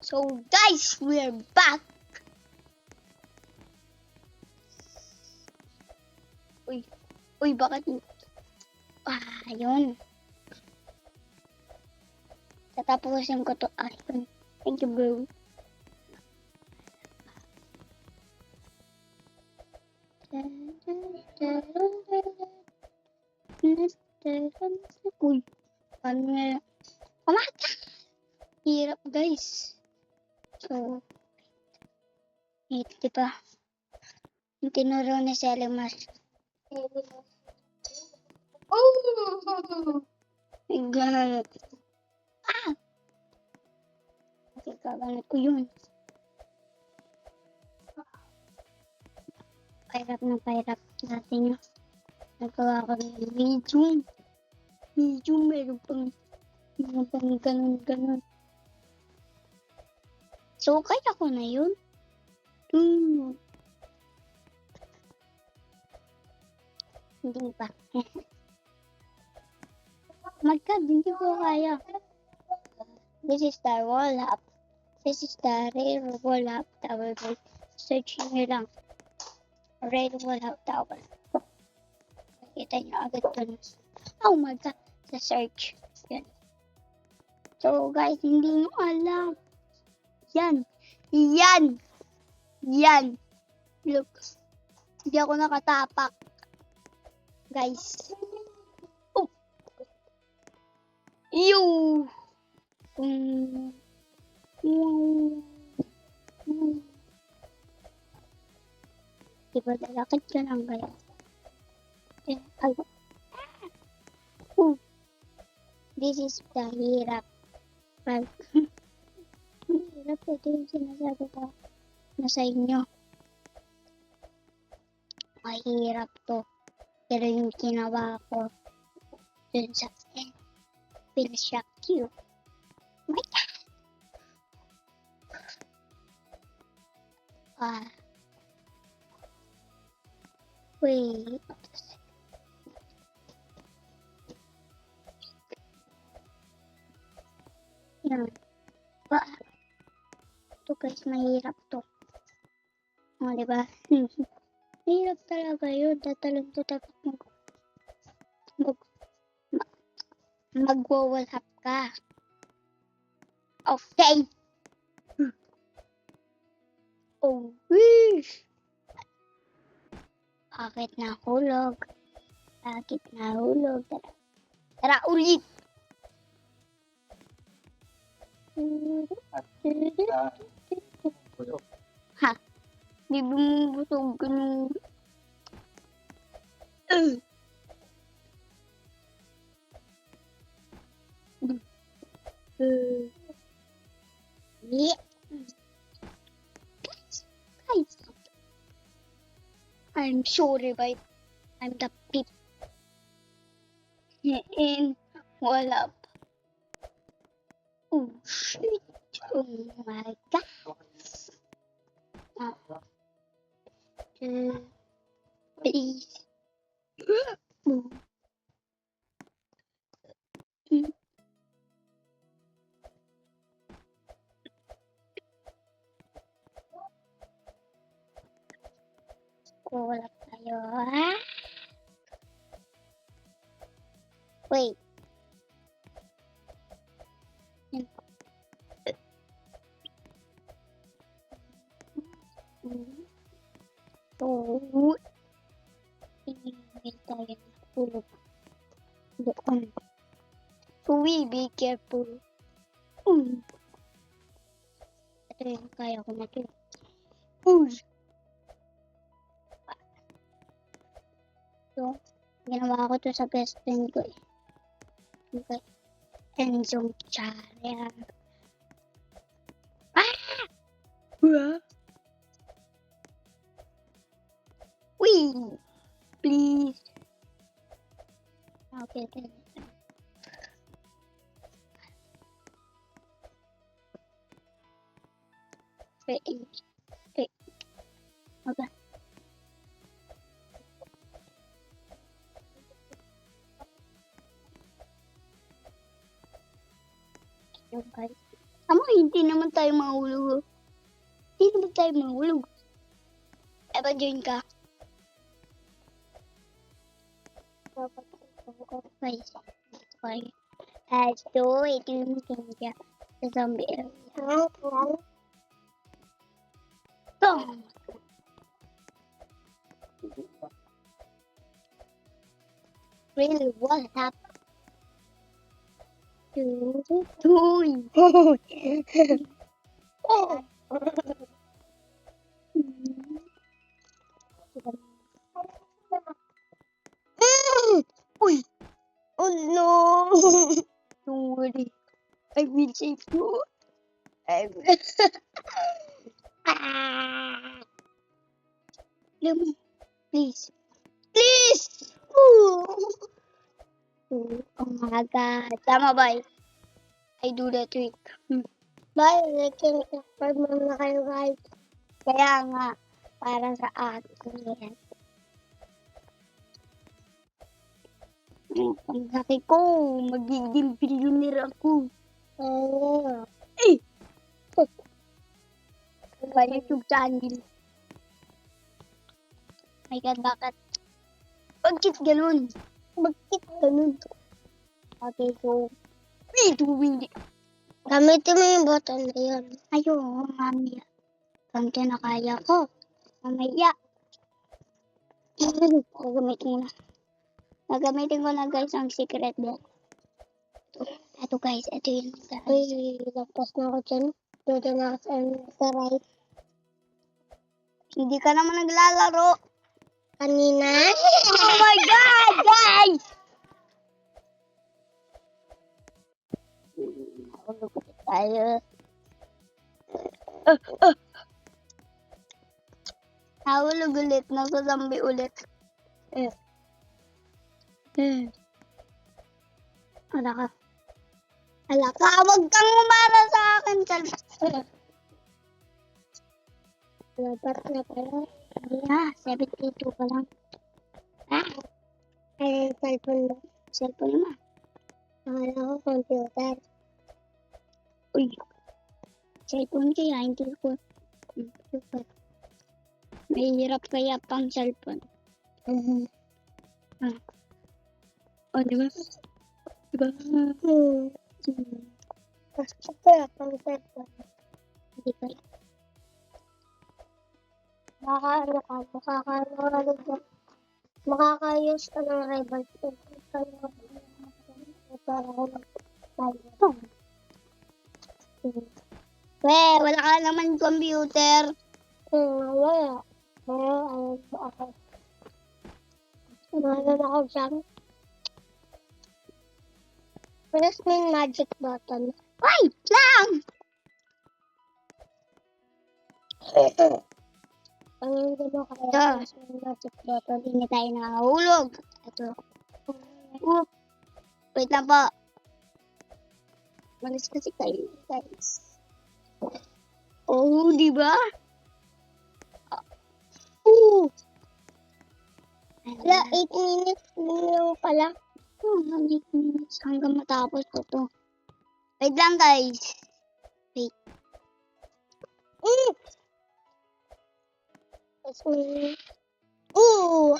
So guys, we're back. Uy, bakit? Yun. Tatapusin ko to. Yun. Thank you, bro. Uy, ano nga? Pamata! Hirap, guys. So, diba? Yung tinuro ni Selimas. Ganun. Okay, kaganit ko yun. Pahirap natin yun. Nagawa ko ng medium. Meron pang ganun. So, kaya ko na yun. Hindi pa. My God, hindi ko kaya. This is the roll up. This is the rare roll up tower. Search nyo lang. Rare roll up tower. Kita nyo agad dun. Oh my God. Sa search. Yan. So guys, hindi nyo alam. Yan. Look. Hindi ako nakatapak. Guys. Oh. Ew. Diba lalakad ka lang kaya? This is the hirap. Hirap ito yung sinasabi ko na sa inyo. Mahirap to. Pero yung ginawa ko dun sa end, pinashock you. My God! Wait. Yan. Ito guys, mahirap to. Diba? Mahirap talaga yun. Tatalon to dapat mag-wall up ka. Okay. Oh, wish. Bakit nahulog? Tara ulit. Ha? Di bumubusog ganun. Yeah. Guys. I'm sorry, but I'm the pip. And wala. Oh shit. Oh my God. Please. Wala tayo. Wait. So, hindi tayo natulog doon. So, we be careful. Ito yung kaya ko matulog. So, ginawa ko to sa best friend ko eh. Okay. Enzo Charian. Wee! Please. Okay. Wait. Okay. Yung guys. Amo, hindi naman tayo mahulog. Hindi naman tayo mahulog. Eba, join ka. Guys, okay. Ito yung kanya sa zombie area. Boom! Really, what happened? Uy! Oh no! Don't worry. I will save you. I will. Lemon, please. Please! Oh my god. Tama ba? I do the trick. Bye, nag-confirm na kayo guys. Kaya nga, para sa akin yan. Ang laki ko, magiging billionaire ako. Eh! Ba YouTube channel? My God, bakit? Bakit ganun? Bakit ganun? Okay, so, we doing it. Gamitin mo yung button na yun. Ayun, mamaya. Ganito na kaya ko. Mamaya. Gagamitin ko na guys ang secret book. Ito guys, ito yun guys. Uy, lapos na ako dyan. Pwede na ako sa right. Hindi ka naman naglalaro. Kanina? Oh my God, guys! Nahulog ulit tayo. Nahulog ulit. Nasa zombie ulit. Ala ka. Ala ka, wag kang umara sa akin. Lapat na pala. Hindi na, 72 pa lang. Ano yung cellphone mo? Cellphone mo? Akala ko computer. Uy. Cellphone kaya, hindi ko. Computer. Mahirap kaya pang cellphone. Oh, diba? Diba? Gusto ko kaya pang cellphone. Hindi ko lang. Makakayos ka ng rival team. Para ko mag-tayo. Wala ka naman computer. Wala. Ayun po ako. Umalan ako dyan. Press mo yung magic button. Wait lang! Ang hindi mo kaya press mo yung magic button. Hindi tayo nakahulog. Ito. Wait lang po. Malis kasi tayo, guys. Oh, di ba? Wala, 8 minutes lang pala. 8 minutes hanggang matapos ko to. Wait lang, guys. Wait.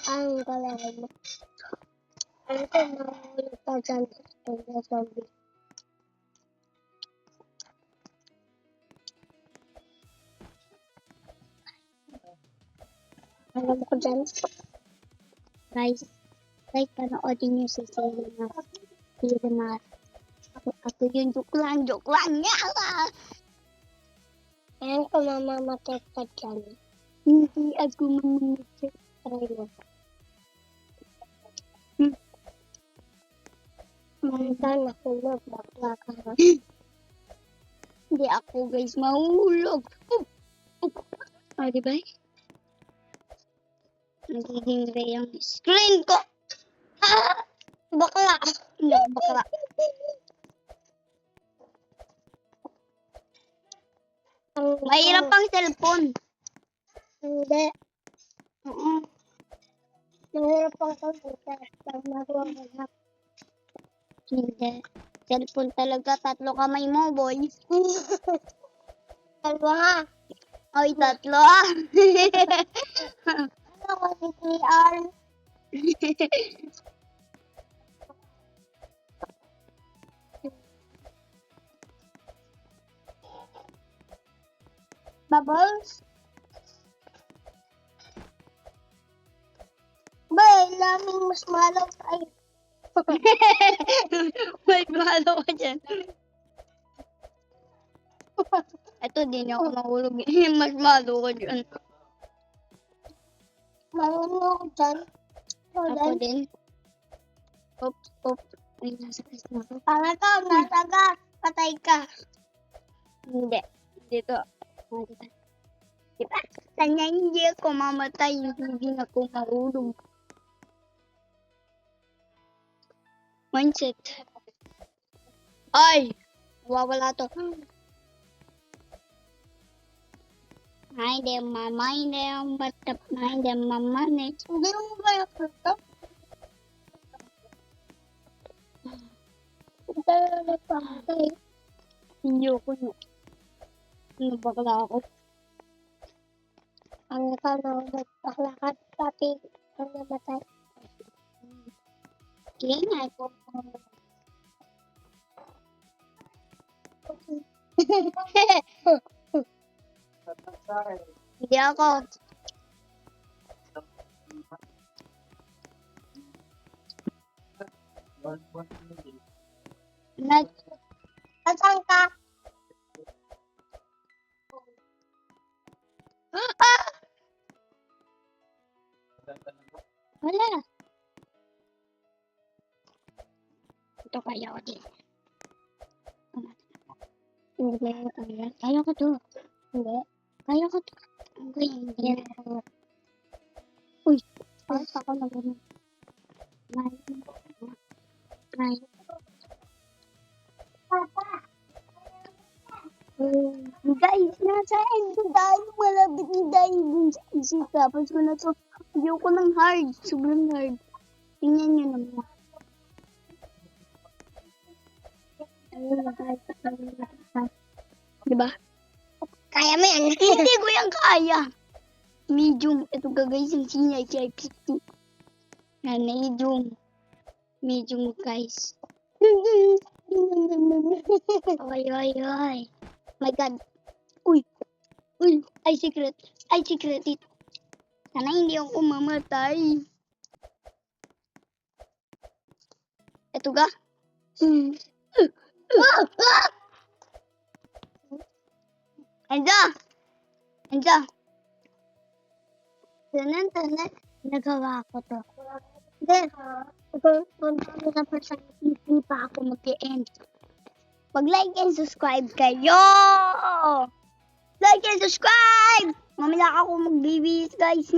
Ang galing. Ano ko, mahulog pa dyan sa zombie. Alam ko dyan. Guys, panoodin nyo si Sirimas. Ako yun, joke lang. Ayan ko mamamatay ka dyan. Hindi ako mamamatay. Try mo. Manta na hulog. Bakla ka na. Hindi ako guys mahulog. Oh, diba? Nagiging gray ang screen ko. Bakla. Hindi, bakla. Mahirap ang cellphone. Hindi. Mahirap ang computer. Hindi. Cellphone talaga, 3 kamay mo, boy. 2 nga. Ay, 3 ah. Ano ko si CR? Bubbles? Bay, laming mas malaw tayo. May malo ka dyan. Ito, di niya ako mahulog. Mas malo ka dyan. Marunong ako dyan. Ako din. Oops. Ay, nasa kasi na ako. Pangat ka, nasa gas. Patay ka. Hindi. Dito. Diba? Kanya hindi ako mamatay. Hindi na ako mahulog. Mindset. Ay! Wawala to. Hindi mama, hindi ang batap na hindi mama ne. Hindi mo ba yung ito? Hindi na patay. Hindi ako no. Ano bakla ako? Ang nakano, nagpaklakad, tapi ang namatay. Kaya nga ako. Hindi ako. Nasaan ka? Ah! Wala. Ito kaya ko din. Hindi kaya. Kaya ko to. Hindi. Kaya ko to. Okay, hindi. Uy. Bakit ako na gano'n? May. Papa. Guys, nasa end tayo. Malapit ni tayo dun sa isip. Tapos ko na to. Ayoko ng hard. Sobrang hard. Tingnan nyo naman. Diba? Kaya mo yan. Hindi ko yan kaya. Medium. Ito ka guys, yung CI 50. Yan, medium. Medium guys. Oy. My God. Uy. Ay, secret. Sana hindi ako mamatay. Ito ka? Enza. Tanan. Nagawa ko to. Hindi. Kung na person, Hindi pa ako mag-end. Pag-like and subscribe kayo! Like and subscribe! Mamaya ako mag-babies, guys.